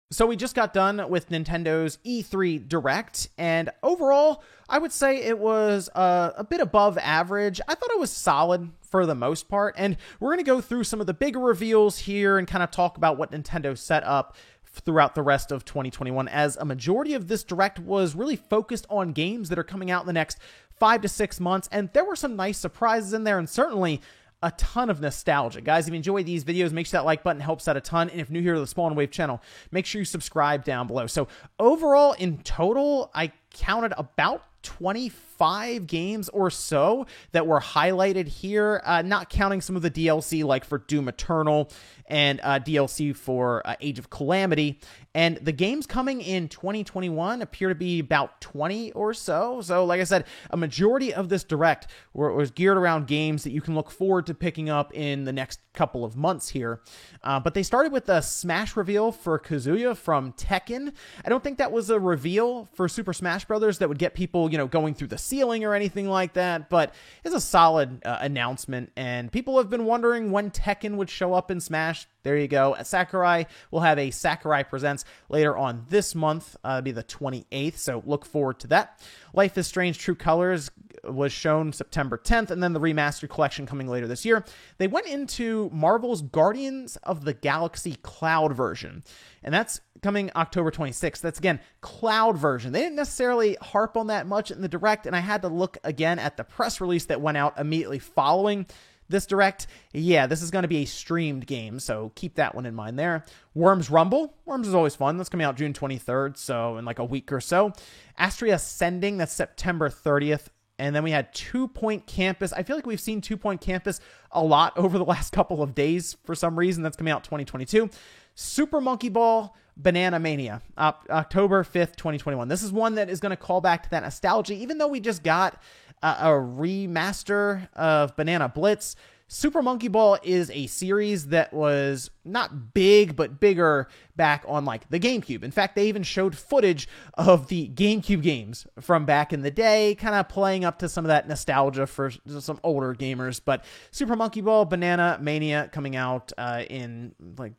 So we just got done with Nintendo's E3 Direct, and overall, I would say it was a bit above average. I thought it was solid for the most part, and we're going to go through some of the bigger reveals here and kind of talk about what Nintendo set up throughout the rest of 2021, as a majority of this Direct was really focused on games that are coming out in the next 5 to 6 months, and there were some nice surprises in there, and certainly a ton of nostalgia. Guys, if you enjoy these videos, make sure that like button helps out a ton. And if new here to the Spawn Wave channel, make sure you subscribe down below. So overall, in total, I counted about 25 games or so that were highlighted here, not counting some of the DLC like for Doom Eternal and DLC for Age of Calamity. And the games coming in 2021 appear to be about 20 or so. So like I said, a majority of this Direct was geared around games that you can look forward to picking up in the next couple of months here. But they started with a Smash reveal for Kazuya from Tekken. I don't think that was a reveal for Super Smash Brothers that would get people, going through the ceiling or anything like that, but it's a solid announcement, and people have been wondering when Tekken would show up in Smash. There you go. Sakurai will have a Sakurai Presents later on this month. It'll be the 28th, so look forward to that. Life is Strange True Colors was shown September 10th, and then the remastered collection coming later this year. They went into Marvel's Guardians of the Galaxy Cloud version, and that's coming October 26th. That's, again, cloud version. They didn't necessarily harp on that much in the Direct, and I had to look again at the press release that went out immediately following this Direct. Yeah, this is going to be a streamed game, so keep that one in mind there. Worms Rumble. Worms is always fun. That's coming out June 23rd, so in like a week or so. Astria Ascending, that's September 30th. And then we had 2 Point Campus. I feel like we've seen 2 Point Campus a lot over the last couple of days for some reason. That's coming out 2022. Super Monkey Ball Banana Mania, October 5th, 2021. This is one that is going to call back to that nostalgia. Even though we just got a remaster of Banana Blitz, Super Monkey Ball is a series that was not big, but bigger back on like the GameCube. In fact, they even showed footage of the GameCube games from back in the day, kind of playing up to some of that nostalgia for some older gamers. But Super Monkey Ball Banana Mania coming out in like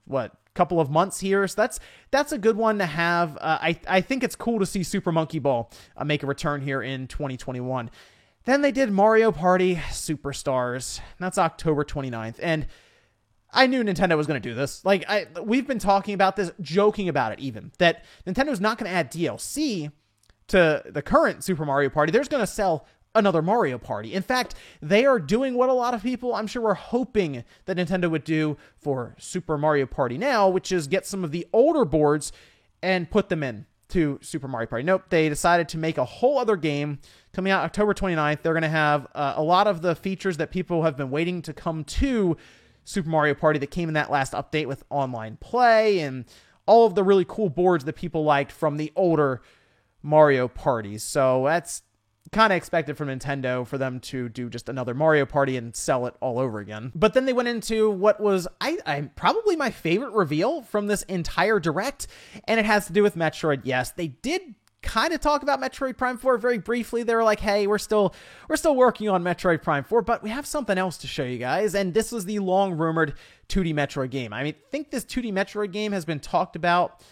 couple of months here, so that's a good one to have. I think it's cool to see Super Monkey Ball make a return here in 2021. Then they did Mario Party Superstars. That's October 29th, and I knew Nintendo was going to do this. We've been talking about this, joking about it even, that Nintendo's not going to add DLC to the current Super Mario Party. They're going to sell another Mario Party. In fact, they are doing what a lot of people, I'm sure, were hoping that Nintendo would do for Super Mario Party now, which is get some of the older boards and put them in to Super Mario Party. Nope, they decided to make a whole other game coming out October 29th. They're going to have a lot of the features that people have been waiting to come to Super Mario Party that came in that last update with online play and all of the really cool boards that people liked from the older Mario parties. So that's kind of expected from Nintendo for them to do just another Mario Party and sell it all over again. But then they went into what was I probably my favorite reveal from this entire Direct, and it has to do with Metroid. Yes, they did kind of talk about Metroid Prime 4 very briefly. They were like, hey, we're still working on Metroid Prime 4, but we have something else to show you guys, and this was the long-rumored 2D Metroid game. I think this 2D Metroid game has been talked about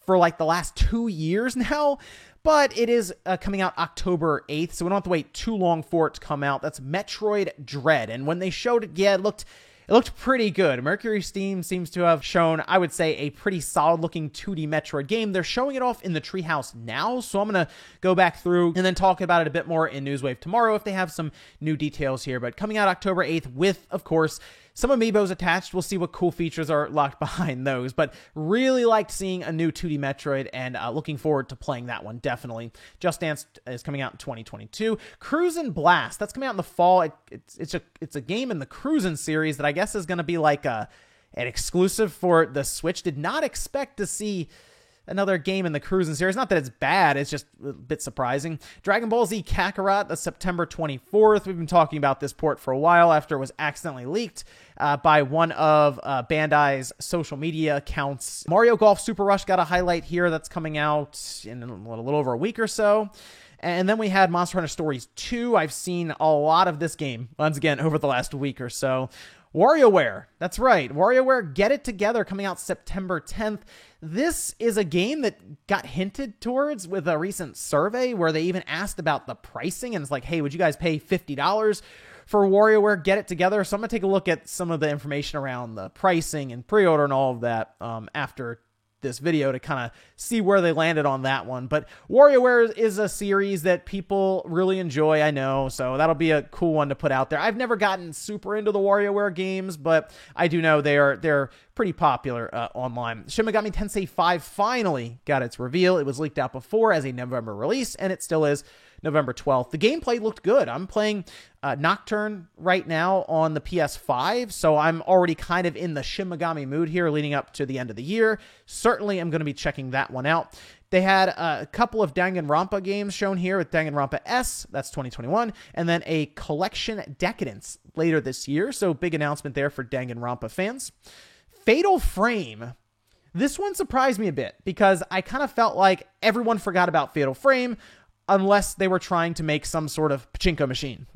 for like the last 2 years now, but it is coming out October 8th, so we don't have to wait too long for it to come out. That's Metroid Dread, and when they showed it, yeah, it looked pretty good. Mercury Steam seems to have shown, I would say, a pretty solid-looking 2D Metroid game. They're showing it off in the Treehouse now, so I'm going to go back through and then talk about it a bit more in Newswave tomorrow if they have some new details here. But coming out October 8th with, of course, some amiibos attached. We'll see what cool features are locked behind those, but really liked seeing a new 2D Metroid and looking forward to playing that one, definitely. Just Dance is coming out in 2022. Cruisin' Blast, that's coming out in the fall. It's a game in the Cruisin' series that I guess is going to be like an exclusive for the Switch. Did not expect to see another game in the Cruisin' series. Not that it's bad, it's just a bit surprising. Dragon Ball Z Kakarot, that's September 24th. We've been talking about this port for a while after it was accidentally leaked by one of Bandai's social media accounts. Mario Golf Super Rush got a highlight here that's coming out in a little over a week or so. And then we had Monster Hunter Stories 2. I've seen a lot of this game, once again, over the last week or so. WarioWare. That's right. WarioWare Get It Together coming out September 10th. This is a game that got hinted towards with a recent survey where they even asked about the pricing, and it's like, hey, would you guys pay $50 for WarioWare Get It Together? So I'm going to take a look at some of the information around the pricing and pre-order and all of that after this video to kind of see where they landed on that one. But WarioWare is a series that people really enjoy, I know, so that'll be a cool one to put out there. I've never gotten super into the WarioWare games, but I do know they're pretty popular online. Shin Megami Tensei 5 finally got its reveal. It was leaked out before as a November release, and it still is November 12th. The gameplay looked good. I'm playing Nocturne right now on the PS5, so I'm already kind of in the Shin Megami mood here leading up to the end of the year. Certainly, I'm going to be checking that one out. They had a couple of Danganronpa games shown here with Danganronpa S, that's 2021, and then a Collection Decadence later this year, so big announcement there for Danganronpa fans. Fatal Frame. This one surprised me a bit because I kind of felt like everyone forgot about Fatal Frame unless they were trying to make some sort of pachinko machine.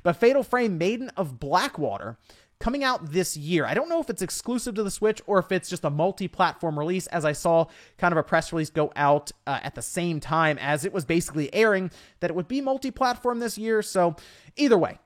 But Fatal Frame Maiden of Blackwater coming out this year. I don't know if it's exclusive to the Switch or if it's just a multi-platform release, as I saw kind of a press release go out at the same time as it was basically airing that it would be multi-platform this year. So either way,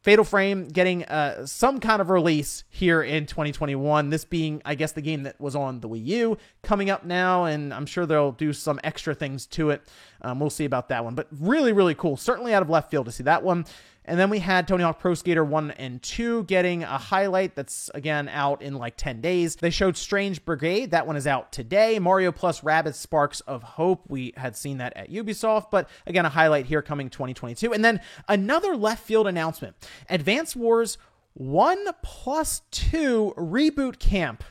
Fatal Frame getting some kind of release here in 2021. This being, I guess, the game that was on the Wii U coming up now, and I'm sure they'll do some extra things to it. We'll see about that one. But really, really cool. Certainly out of left field to see that one. And then we had Tony Hawk Pro Skater 1 and 2 getting a highlight that's, again, out in like 10 days. They showed Strange Brigade. That one is out today. Mario plus Rabbids Sparks of Hope. We had seen that at Ubisoft, but again, a highlight here coming 2022. And then another left field announcement. Advance Wars 1+2 Reboot Camp.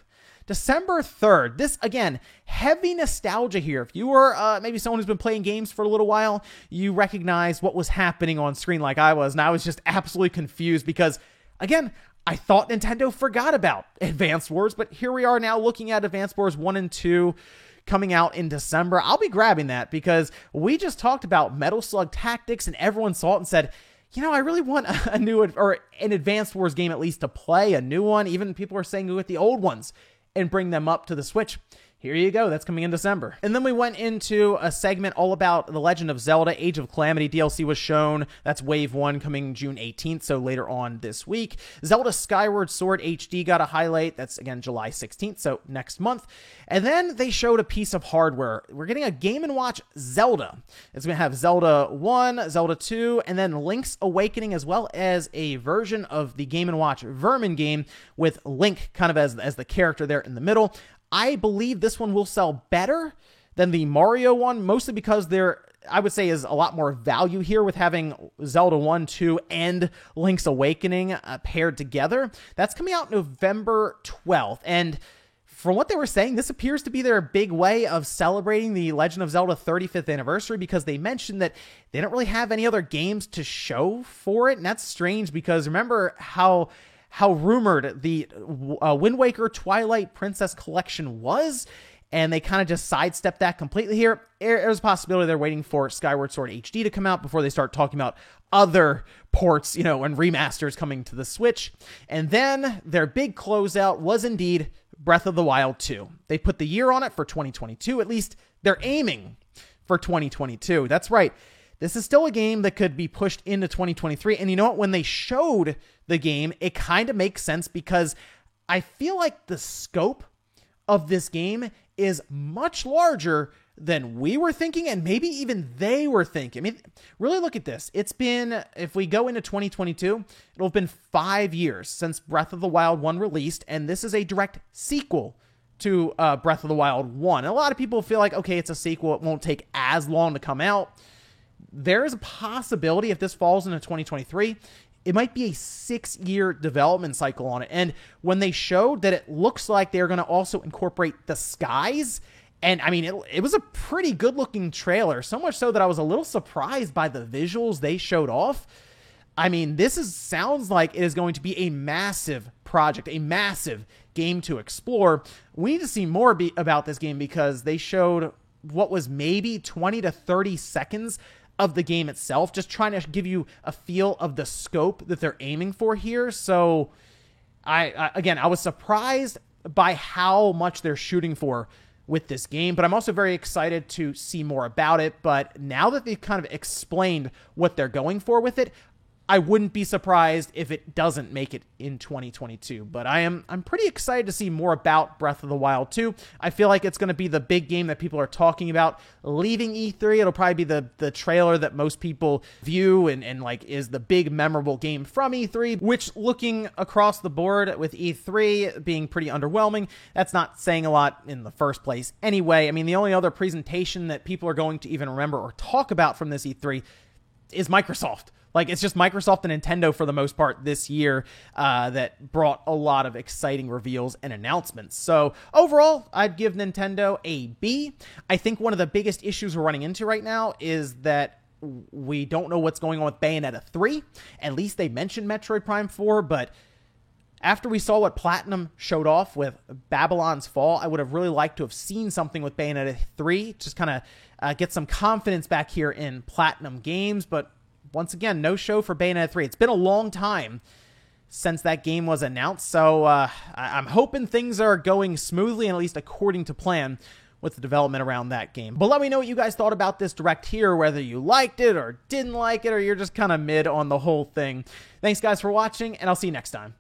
December 3rd. This, again, heavy nostalgia here. If you were maybe someone who's been playing games for a little while, you recognize what was happening on screen like I was, and I was just absolutely confused because, again, I thought Nintendo forgot about Advance Wars, but here we are now looking at Advance Wars 1 and 2 coming out in December. I'll be grabbing that because we just talked about Metal Slug Tactics, and everyone saw it and said, you know, I really want a new, or an Advance Wars game at least to play, a new one. Even people are saying go get the old ones and bring them up to the Switch. Here you go. That's coming in December. And then we went into a segment all about The Legend of Zelda Age of Calamity. DLC was shown. That's Wave 1 coming June 18th, so later on this week. Zelda Skyward Sword HD got a highlight. That's, again, July 16th, so next month. And then they showed a piece of hardware. We're getting a Game & Watch Zelda. It's going to have Zelda 1, Zelda 2, and then Link's Awakening, as well as a version of the Game & Watch Vermin game with Link kind of as the character there in the middle. I believe this one will sell better than the Mario one, mostly because there, I would say, is a lot more value here with having Zelda 1, 2, and Link's Awakening paired together. That's coming out November 12th, and from what they were saying, this appears to be their big way of celebrating the Legend of Zelda 35th anniversary because they mentioned that they don't really have any other games to show for it, and that's strange because remember how rumored the Wind Waker Twilight Princess collection was, and they kind of just sidestepped that completely here. There's a possibility they're waiting for Skyward Sword HD to come out before they start talking about other ports, and remasters coming to the Switch. And then their big closeout was indeed Breath of the Wild 2. They put the year on it for 2022. At least they're aiming for 2022. That's right. This is still a game that could be pushed into 2023. And you know what? When they showed the game, it kind of makes sense because I feel like the scope of this game is much larger than we were thinking and maybe even they were thinking. I mean, really look at this. It's been, if we go into 2022, it'll have been 5 years since Breath of the Wild 1 released, and this is a direct sequel to Breath of the Wild 1. And a lot of people feel like, okay, it's a sequel. It won't take as long to come out. There is a possibility if this falls into 2023, it might be a 6-year development cycle on it. And when they showed that it looks like they're going to also incorporate the skies, and I mean, it was a pretty good looking trailer, so much so that I was a little surprised by the visuals they showed off. I mean, sounds like it is going to be a massive project, a massive game to explore. We need to see more about this game because they showed what was maybe 20 to 30 seconds of the game itself, just trying to give you a feel of the scope that they're aiming for here. So I was surprised by how much they're shooting for with this game, but I'm also very excited to see more about it. But now that they've kind of explained what they're going for with it, I wouldn't be surprised if it doesn't make it in 2022, but I'm pretty excited to see more about Breath of the Wild 2. I feel like it's going to be the big game that people are talking about leaving E3. It'll probably be the trailer that most people view and like is the big memorable game from E3, which, looking across the board with E3 being pretty underwhelming, that's not saying a lot in the first place anyway. I mean, the only other presentation that people are going to even remember or talk about from this E3 is Microsoft. Like, it's just Microsoft and Nintendo for the most part this year that brought a lot of exciting reveals and announcements. So overall, I'd give Nintendo a B. I think one of the biggest issues we're running into right now is that we don't know what's going on with Bayonetta 3. At least they mentioned Metroid Prime 4, but after we saw what Platinum showed off with Babylon's Fall, I would have really liked to have seen something with Bayonetta 3, just kind of get some confidence back here in Platinum Games, but once again, no show for Bayonetta 3. It's been a long time since that game was announced, so I'm hoping things are going smoothly and at least according to plan with the development around that game. But let me know what you guys thought about this direct here, whether you liked it or didn't like it, or you're just kind of mid on the whole thing. Thanks, guys, for watching, and I'll see you next time.